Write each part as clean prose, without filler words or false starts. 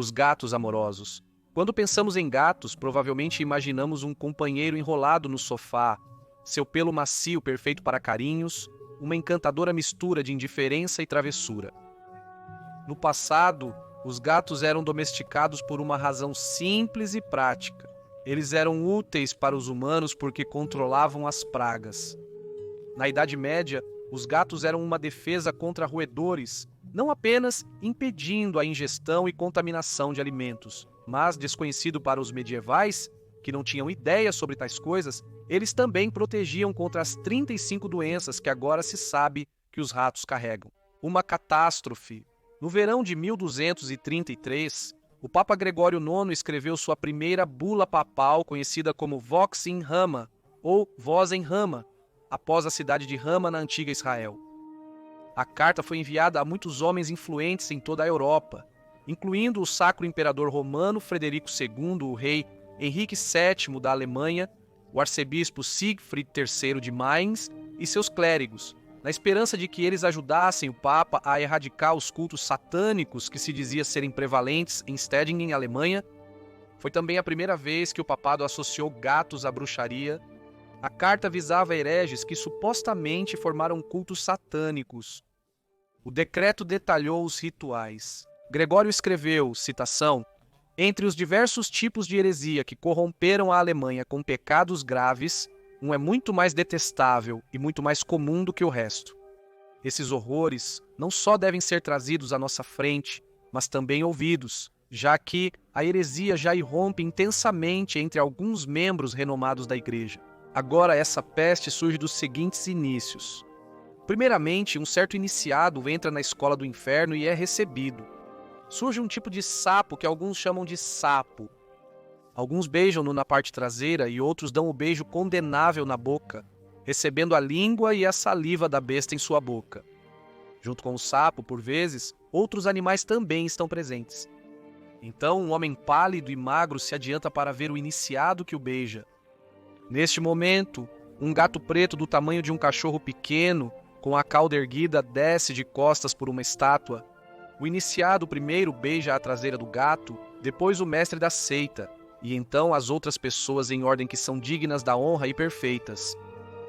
os gatos amorosos. Quando pensamos em gatos, provavelmente imaginamos um companheiro enrolado no sofá, seu pelo macio perfeito para carinhos, uma encantadora mistura de indiferença e travessura. No passado, os gatos eram domesticados por uma razão simples e prática. Eles eram úteis para os humanos porque controlavam as pragas. Na Idade Média, os gatos eram uma defesa contra roedores, não apenas impedindo a ingestão e contaminação de alimentos, mas, desconhecido para os medievais, que não tinham ideia sobre tais coisas, eles também protegiam contra as 35 doenças que agora se sabe que os ratos carregam. Uma catástrofe. No verão de 1233, o Papa Gregório IX escreveu sua primeira bula papal, conhecida como Vox in Rama, ou Voz em Rama, após a cidade de Rama na antiga Israel. A carta foi enviada a muitos homens influentes em toda a Europa, incluindo o Sacro Imperador Romano Frederico II, o rei Henrique VII da Alemanha, o arcebispo Siegfried III de Mainz e seus clérigos, na esperança de que eles ajudassem o Papa a erradicar os cultos satânicos que se dizia serem prevalentes em Stedingen, Alemanha. Foi também a primeira vez que o papado associou gatos à bruxaria. A carta visava hereges que supostamente formaram cultos satânicos. O decreto detalhou os rituais. Gregório escreveu, citação, entre os diversos tipos de heresia que corromperam a Alemanha com pecados graves, um é muito mais detestável e muito mais comum do que o resto. Esses horrores não só devem ser trazidos à nossa frente, mas também ouvidos, já que a heresia já irrompe intensamente entre alguns membros renomados da Igreja. Agora essa peste surge dos seguintes inícios. Primeiramente, um certo iniciado entra na escola do inferno e é recebido. Surge um tipo de sapo que alguns chamam de sapo. Alguns beijam-no na parte traseira e outros dão o beijo condenável na boca, recebendo a língua e a saliva da besta em sua boca. Junto com o sapo, por vezes, outros animais também estão presentes. Então, um homem pálido e magro se adianta para ver o iniciado que o beija. Neste momento, um gato preto do tamanho de um cachorro pequeno, com a cauda erguida, desce de costas por uma estátua. O iniciado primeiro beija a traseira do gato, depois o mestre da seita, e então as outras pessoas em ordem que são dignas da honra e perfeitas.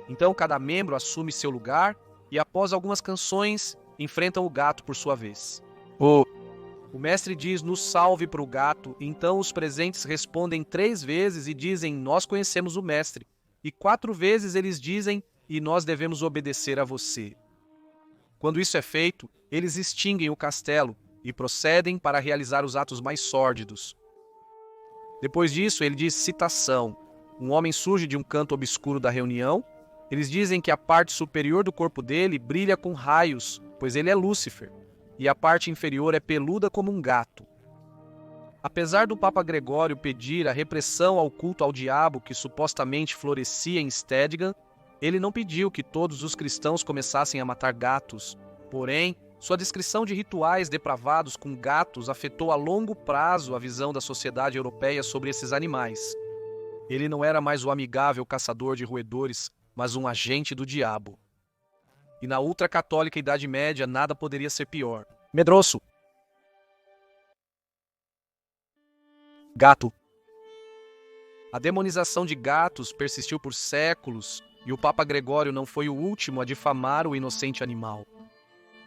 Então cada membro assume seu lugar e após algumas canções enfrentam o gato por sua vez. O mestre diz "nos salve" para o gato, então os presentes respondem 3 vezes e dizem "nós conhecemos o mestre", e 4 vezes eles dizem "e nós devemos obedecer a você". Quando isso é feito, eles extinguem o castelo e procedem para realizar os atos mais sórdidos. Depois disso, ele diz citação. Um homem surge de um canto obscuro da reunião. Eles dizem que a parte superior do corpo dele brilha com raios, pois ele é Lúcifer, e a parte inferior é peluda como um gato. Apesar do Papa Gregório pedir a repressão ao culto ao diabo que supostamente florescia em Stedingen, ele não pediu que todos os cristãos começassem a matar gatos. Porém, sua descrição de rituais depravados com gatos afetou a longo prazo a visão da sociedade europeia sobre esses animais. Ele não era mais o amigável caçador de roedores, mas um agente do diabo. E na ultracatólica Idade Média nada poderia ser pior. Medroso. Gato. A demonização de gatos persistiu por séculos e o Papa Gregório não foi o último a difamar o inocente animal.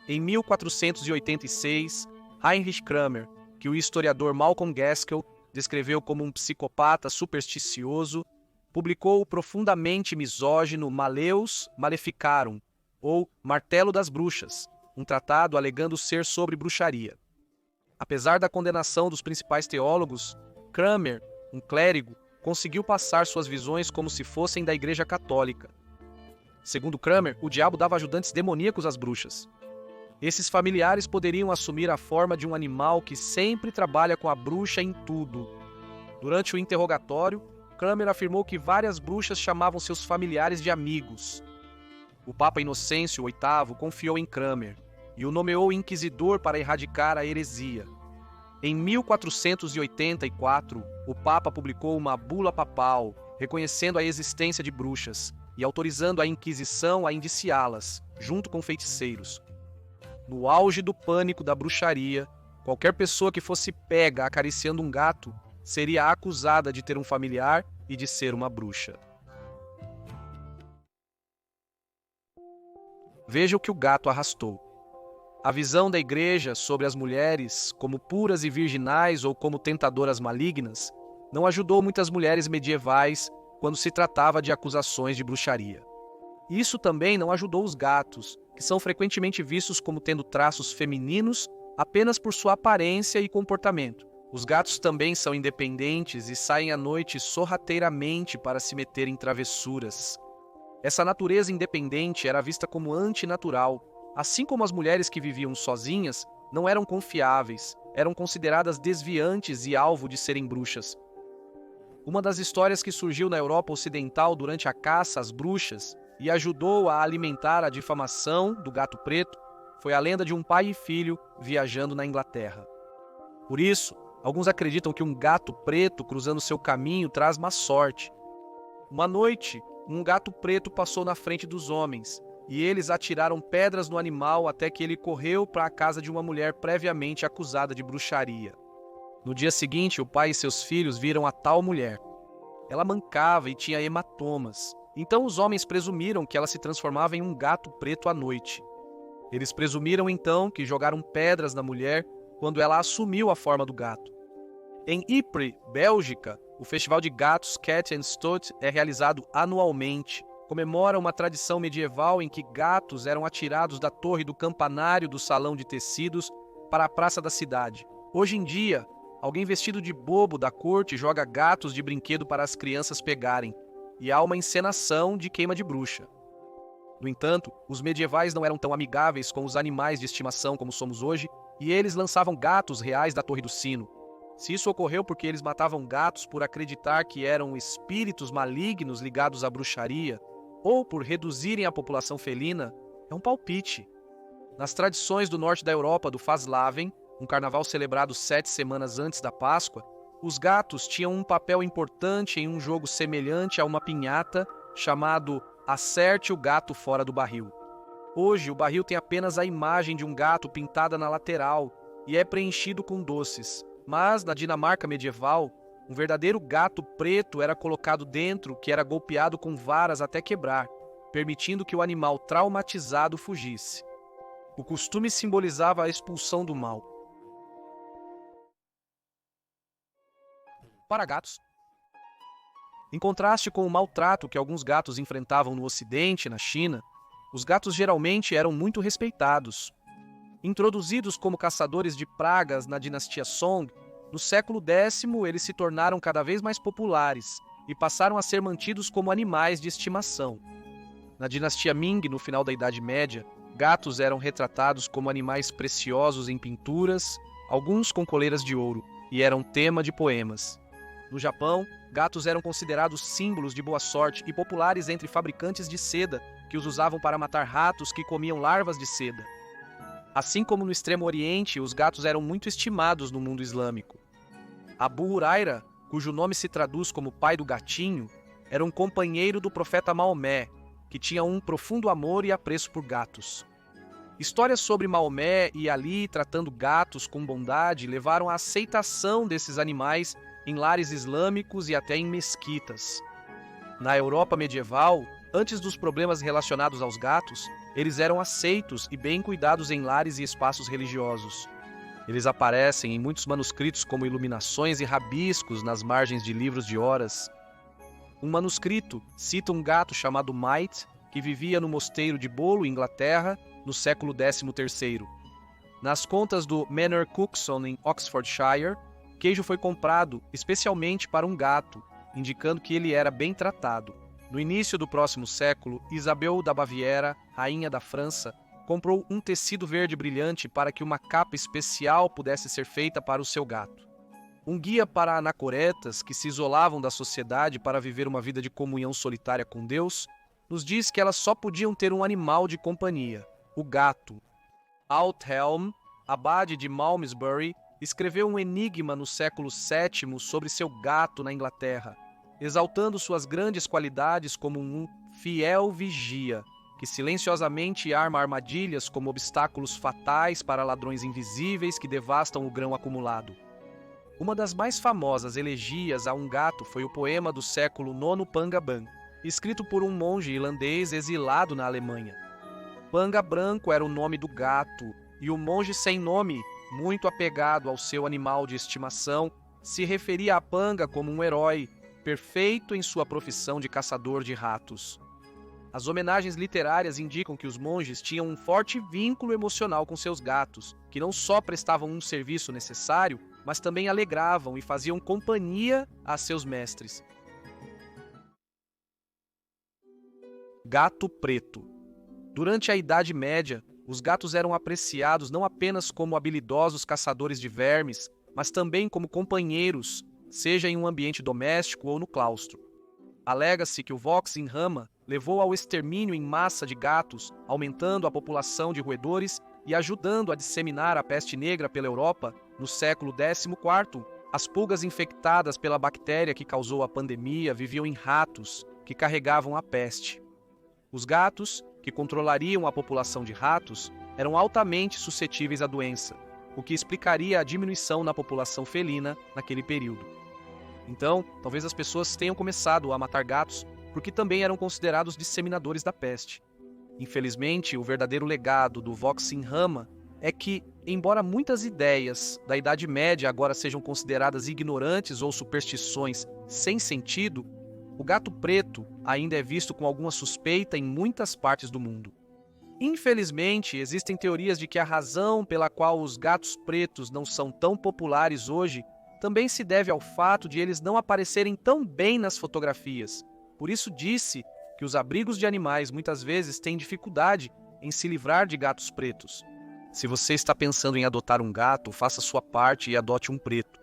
Em 1486, Heinrich Kramer, que o historiador Malcolm Gaskell descreveu como um psicopata supersticioso, publicou o profundamente misógino Malleus Maleficarum, ou Martelo das Bruxas, um tratado alegando ser sobre bruxaria. Apesar da condenação dos principais teólogos, Kramer, um clérigo, conseguiu passar suas visões como se fossem da Igreja Católica. Segundo Kramer, o diabo dava ajudantes demoníacos às bruxas. Esses familiares poderiam assumir a forma de um animal que sempre trabalha com a bruxa em tudo. Durante o interrogatório, Kramer afirmou que várias bruxas chamavam seus familiares de amigos. O Papa Inocêncio VIII confiou em Kramer e o nomeou inquisidor para erradicar a heresia. Em 1484, o Papa publicou uma bula papal reconhecendo a existência de bruxas e autorizando a Inquisição a indiciá-las, junto com feiticeiros. No auge do pânico da bruxaria, Qualquer pessoa que fosse pega acariciando um gato seria acusada de ter um familiar e de ser uma bruxa. Veja o que o gato arrastou. A visão da igreja sobre as mulheres como puras e virginais ou como tentadoras malignas não ajudou muitas mulheres medievais quando se tratava de acusações de bruxaria. Isso também não ajudou os gatos, que são frequentemente vistos como tendo traços femininos apenas por sua aparência e comportamento. Os gatos também são independentes e saem à noite sorrateiramente para se meter em travessuras. Essa natureza independente era vista como antinatural, assim como as mulheres que viviam sozinhas não eram confiáveis, eram consideradas desviantes e alvo de serem bruxas. Uma das histórias que surgiu na Europa Ocidental durante a caça às bruxas e ajudou a alimentar a difamação do gato preto foi a lenda de um pai e filho viajando na Inglaterra. Por isso, alguns acreditam que um gato preto cruzando seu caminho traz má sorte. Uma noite, um gato preto passou na frente dos homens e eles atiraram pedras no animal até que ele correu para a casa de uma mulher previamente acusada de bruxaria. No dia seguinte, o pai e seus filhos viram a tal mulher. Ela mancava e tinha hematomas. Então os homens presumiram que ela se transformava em um gato preto à noite. Eles presumiram então que jogaram pedras na mulher quando ela assumiu a forma do gato. Em Ypres, Bélgica, o festival de gatos Cat and Stot é realizado anualmente. Comemora uma tradição medieval em que gatos eram atirados da torre do campanário do salão de tecidos para a praça da cidade. Hoje em dia, alguém vestido de bobo da corte joga gatos de brinquedo para as crianças pegarem, e há uma encenação de queima de bruxa. No entanto, os medievais não eram tão amigáveis com os animais de estimação como somos hoje, e eles lançavam gatos reais da Torre do Sino. Se isso ocorreu porque eles matavam gatos por acreditar que eram espíritos malignos ligados à bruxaria, ou por reduzirem a população felina, é um palpite. Nas tradições do norte da Europa do Faslaven, um carnaval celebrado 7 semanas antes da Páscoa, os gatos tinham um papel importante em um jogo semelhante a uma pinhata chamado Acerte o Gato Fora do Barril. Hoje, o barril tem apenas a imagem de um gato pintada na lateral e é preenchido com doces. Mas, na Dinamarca medieval, um verdadeiro gato preto era colocado dentro, que era golpeado com varas até quebrar, permitindo que o animal traumatizado fugisse. O costume simbolizava a expulsão do mal. Para gatos. Em contraste com o maltrato que alguns gatos enfrentavam no Ocidente, na China, os gatos geralmente eram muito respeitados. Introduzidos como caçadores de pragas na dinastia Song, no século X eles se tornaram cada vez mais populares e passaram a ser mantidos como animais de estimação. Na dinastia Ming, no final da Idade Média, gatos eram retratados como animais preciosos em pinturas, alguns com coleiras de ouro, e eram tema de poemas. No Japão, gatos eram considerados símbolos de boa sorte e populares entre fabricantes de seda, que os usavam para matar ratos que comiam larvas de seda. Assim como no Extremo Oriente, os gatos eram muito estimados no mundo islâmico. Abu Huraira, cujo nome se traduz como pai do gatinho, era um companheiro do profeta Maomé, que tinha um profundo amor e apreço por gatos. Histórias sobre Maomé e Ali tratando gatos com bondade levaram à aceitação desses animais em lares islâmicos e até em mesquitas. Na Europa medieval, antes dos problemas relacionados aos gatos, eles eram aceitos e bem cuidados em lares e espaços religiosos. Eles aparecem em muitos manuscritos como iluminações e rabiscos nas margens de livros de horas. Um manuscrito cita um gato chamado Might, que vivia no mosteiro de Bolo, Inglaterra, no século XIII. Nas contas do Manor Cookson, em Oxfordshire, queijo foi comprado especialmente para um gato, indicando que ele era bem tratado. No início do próximo século, Isabel da Baviera, rainha da França, comprou um tecido verde brilhante para que uma capa especial pudesse ser feita para o seu gato. Um guia para anacoretas que se isolavam da sociedade para viver uma vida de comunhão solitária com Deus, nos diz que elas só podiam ter um animal de companhia, o gato. Aldhelm, abade de Malmesbury, escreveu um enigma no século VII sobre seu gato na Inglaterra, exaltando suas grandes qualidades como um fiel vigia. que silenciosamente arma armadilhas como obstáculos fatais para ladrões invisíveis que devastam o grão acumulado. Uma das mais famosas elegias a um gato foi o poema do século IX Panga Ban, escrito por um monge irlandês exilado na Alemanha. Panga Branco era o nome do gato, e o monge sem nome, muito apegado ao seu animal de estimação, se referia a Panga como um herói, perfeito em sua profissão de caçador de ratos. As homenagens literárias indicam que os monges tinham um forte vínculo emocional com seus gatos, que não só prestavam um serviço necessário, mas também alegravam e faziam companhia a seus mestres. Gato preto. Durante a Idade Média, os gatos eram apreciados não apenas como habilidosos caçadores de vermes, mas também como companheiros, seja em um ambiente doméstico ou no claustro. Alega-se que o Vox in Rama levou ao extermínio em massa de gatos, aumentando a população de roedores e ajudando a disseminar a peste negra pela Europa no século XIV. As pulgas infectadas pela bactéria que causou a pandemia viviam em ratos que carregavam a peste. Os gatos, que controlariam a população de ratos, eram altamente suscetíveis à doença, o que explicaria a diminuição na população felina naquele período. Então, talvez as pessoas tenham começado a matar gatos porque também eram considerados disseminadores da peste. Infelizmente, o verdadeiro legado do Vox in Rama é que, embora muitas ideias da Idade Média agora sejam consideradas ignorantes ou superstições sem sentido, o gato preto ainda é visto com alguma suspeita em muitas partes do mundo. Infelizmente, existem teorias de que a razão pela qual os gatos pretos não são tão populares hoje também se deve ao fato de eles não aparecerem tão bem nas fotografias. Por isso disse que os abrigos de animais muitas vezes têm dificuldade em se livrar de gatos pretos. Se você está pensando em adotar um gato, faça sua parte e adote um preto.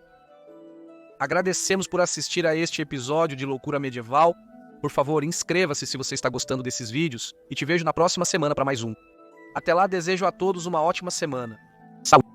Agradecemos por assistir a este episódio de Loucura Medieval. Por favor, inscreva-se se você está gostando desses vídeos e te vejo na próxima semana para mais um. Até lá, desejo a todos uma ótima semana. Saúde!